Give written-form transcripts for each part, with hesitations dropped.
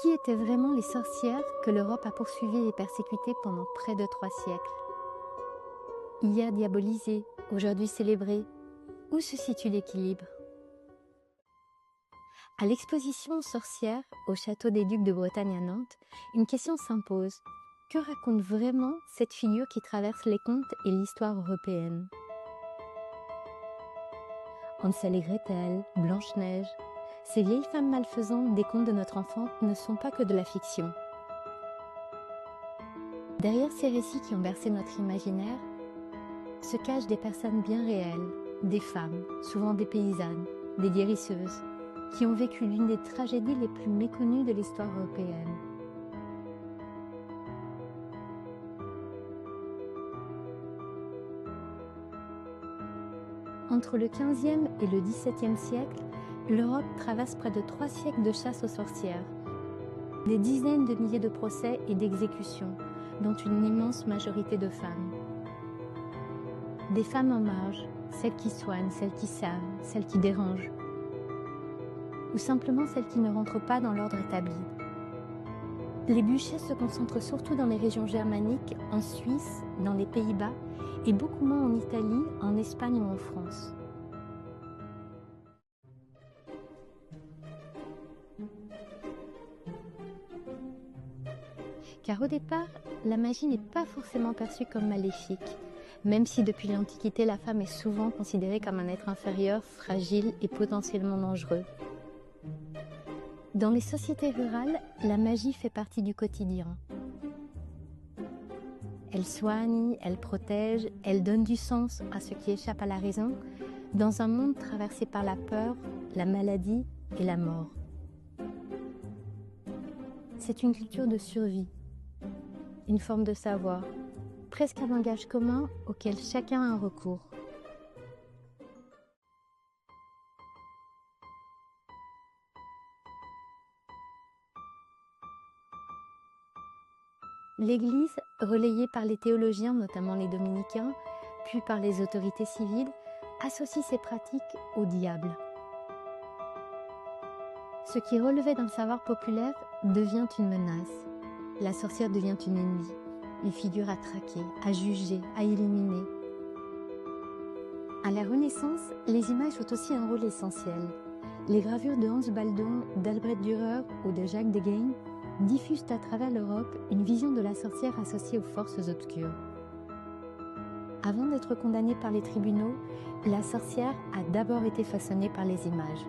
Qui étaient vraiment les sorcières que l'Europe a poursuivies et persécutées pendant près de 3 siècles? Hier diabolisées, aujourd'hui célébrées, où se situe l'équilibre? À l'exposition Sorcières au château des Ducs de Bretagne à Nantes, une question s'impose. Que raconte vraiment cette figure qui traverse les contes et l'histoire européenne? Hansel et Gretel, Blanche-Neige, ces vieilles femmes malfaisantes des contes de notre enfance ne sont pas que de la fiction. Derrière ces récits qui ont bercé notre imaginaire, se cachent des personnes bien réelles, des femmes, souvent des paysannes, des guérisseuses, qui ont vécu l'une des tragédies les plus méconnues de l'histoire européenne. Entre le XVe et le XVIIe siècle, l'Europe traverse près de 3 siècles de chasse aux sorcières, des dizaines de milliers de procès et d'exécutions, dont une immense majorité de femmes. Des femmes en marge, celles qui soignent, celles qui savent, celles qui dérangent, ou simplement celles qui ne rentrent pas dans l'ordre établi. Les bûchers se concentrent surtout dans les régions germaniques, en Suisse, dans les Pays-Bas, et beaucoup moins en Italie, en Espagne ou en France. Car au départ, la magie n'est pas forcément perçue comme maléfique, même si depuis l'Antiquité, la femme est souvent considérée comme un être inférieur, fragile et potentiellement dangereux. Dans les sociétés rurales, la magie fait partie du quotidien. Elle soigne, elle protège, elle donne du sens à ce qui échappe à la raison, dans un monde traversé par la peur, la maladie et la mort. C'est une culture de survie, une forme de savoir, presque un langage commun auquel chacun a un recours. L'Église, relayée par les théologiens, notamment les dominicains, puis par les autorités civiles, associe ces pratiques au diable. Ce qui relevait d'un savoir populaire devient une menace. La sorcière devient une ennemie, une figure à traquer, à juger, à éliminer. À la Renaissance, les images jouent aussi un rôle essentiel. Les gravures de Hans Baldung, d'Albrecht Dürer ou de Jacques Degaine diffusent à travers l'Europe une vision de la sorcière associée aux forces obscures. Avant d'être condamnée par les tribunaux, la sorcière a d'abord été façonnée par les images.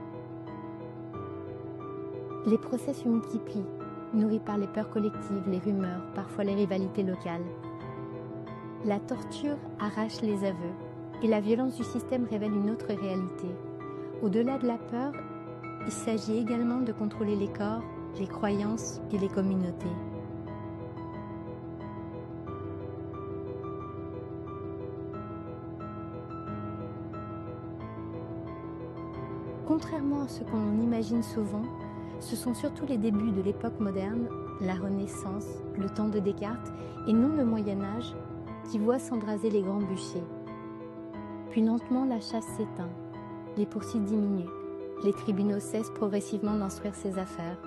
Les procès se multiplient, nourris par les peurs collectives, les rumeurs, parfois les rivalités locales. La torture arrache les aveux et la violence du système révèle une autre réalité. Au-delà de la peur, il s'agit également de contrôler les corps, les croyances et les communautés. Contrairement à ce qu'on imagine souvent, ce sont surtout les débuts de l'époque moderne, la Renaissance, le temps de Descartes et non le Moyen-Âge, qui voient s'embraser les grands bûchers. Puis lentement, la chasse s'éteint, les poursuites diminuent, les tribunaux cessent progressivement d'instruire ces affaires.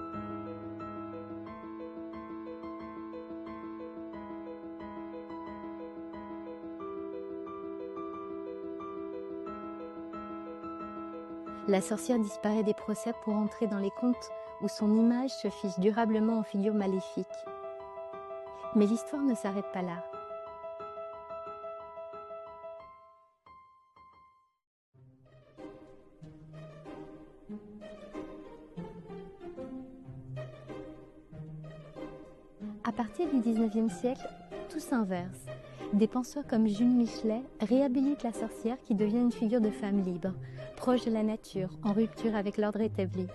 La sorcière disparaît des procès pour entrer dans les contes où son image se fiche durablement en figure maléfique. Mais l'histoire ne s'arrête pas là. À partir du XIXe siècle, tout s'inverse. Des penseurs comme Jules Michelet réhabilitent la sorcière qui devient une figure de femme libre, proche de la nature, en rupture avec l'ordre établi.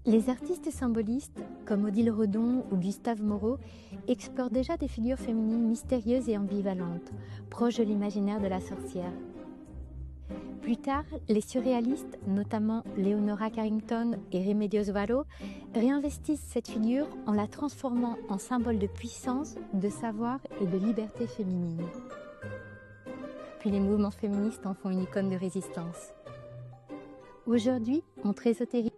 Les artistes symbolistes, comme Odile Redon ou Gustave Moreau, explorent déjà des figures féminines mystérieuses et ambivalentes, proches de l'imaginaire de la sorcière. Plus tard, les surréalistes, notamment Leonora Carrington et Remedios Varo, réinvestissent cette figure en la transformant en symbole de puissance, de savoir et de liberté féminine. Puis les mouvements féministes en font une icône de résistance. Aujourd'hui, entre ésotérique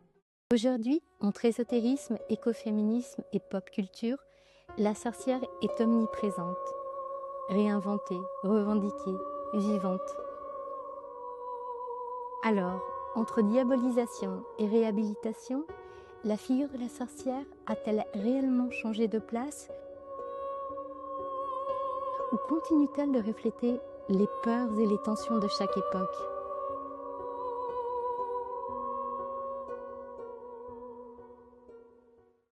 Aujourd'hui, entre ésotérisme, écoféminisme et pop culture, la sorcière est omniprésente, réinventée, revendiquée, vivante. Alors, entre diabolisation et réhabilitation, la figure de la sorcière a-t-elle réellement changé de place ou continue-t-elle de refléter les peurs et les tensions de chaque époque ?